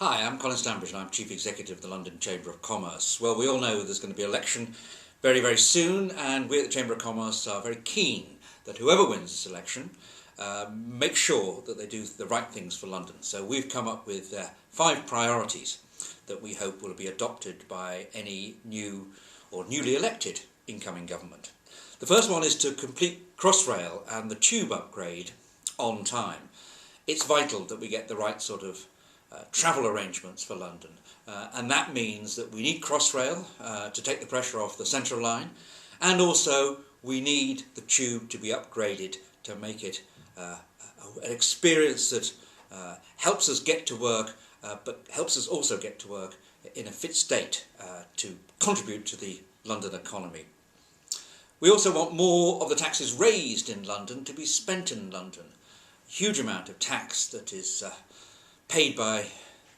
Hi, I'm ColinStanbridge and I'm Chief Executive of the London Chamber of Commerce. Well, we all know there's going to be an election very, very soon, and we at the Chamber of Commerce are very keen that whoever wins this election make sure that they do the right things for London. So we've come up with 5 priorities that we hope will be adopted by any new or newly elected incoming government. The first one is to complete Crossrail and the tube upgrade on time. It's vital that we get the right sort of travel arrangements for London, and that means that we need Crossrail to take the pressure off the Central Line, and also we need the tube to be upgraded to make it an experience that helps us get to work, but helps us also get to work in a fit state to contribute to the London economy. We also want more of the taxes raised in London to be spent in London. A huge amount of tax that is paid by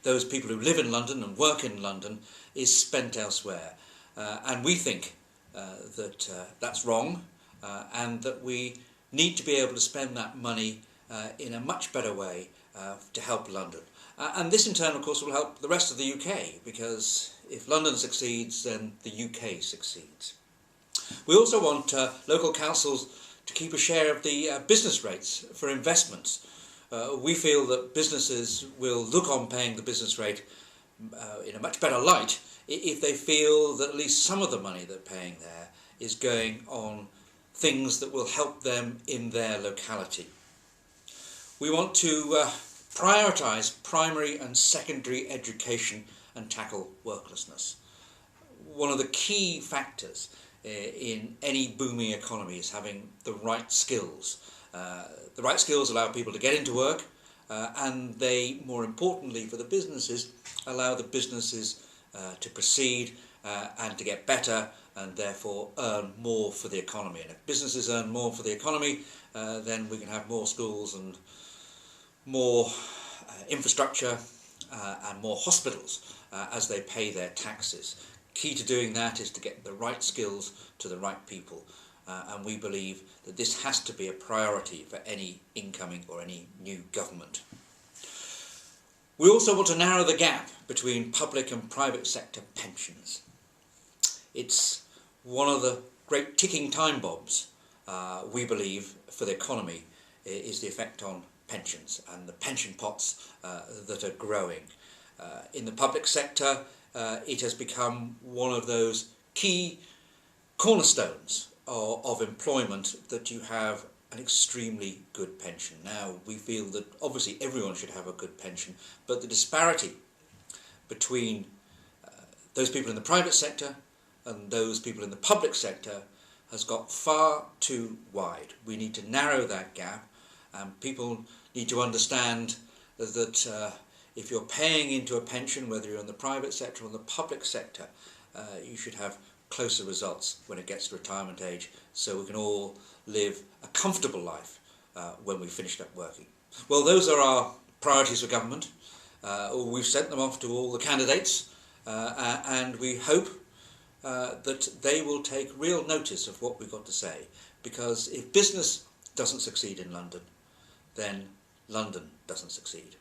those people who live in London and work in London is spent elsewhere. And we think that that's wrong, and that we need to be able to spend that money in a much better way to help London. And this in turn, of course, will help the rest of the UK, because if London succeeds, then the UK succeeds. We also want local councils to keep a share of the business rates for investments. We feel that businesses will look on paying the business rate in a much better light if they feel that at least some of the money they're paying there is going on things that will help them in their locality. We want to prioritise primary and secondary education and tackle worklessness. One of the key factors in any booming economy is having the right skills. The right skills allow people to get into work, and they, more importantly for the businesses, allow the businesses to proceed and to get better, and therefore earn more for the economy. And if businesses earn more for the economy, then we can have more schools and more infrastructure and more hospitals as they pay their taxes. Key to doing that is to get the right skills to the right people. And we believe that this has to be a priority for any incoming or any new government. We also want to narrow the gap between public and private sector pensions. It's one of the great ticking time bombs, we believe, for the economy, is the effect on pensions and the pension pots that are growing. In the public sector, it has become one of those key cornerstones of employment, that you have an extremely good pension. Now, we feel that obviously everyone should have a good pension, but the disparity between those people in the private sector and those people in the public sector has got far too wide. We need to narrow that gap, and people need to understand that if you're paying into a pension, whether you're in the private sector or in the public sector, you should have closer results when it gets to retirement age, so we can all live a comfortable life when we've finished up working. Well, those are our priorities for government. We've sent them off to all the candidates, and we hope that they will take real notice of what we've got to say, because if business doesn't succeed in London, then London doesn't succeed.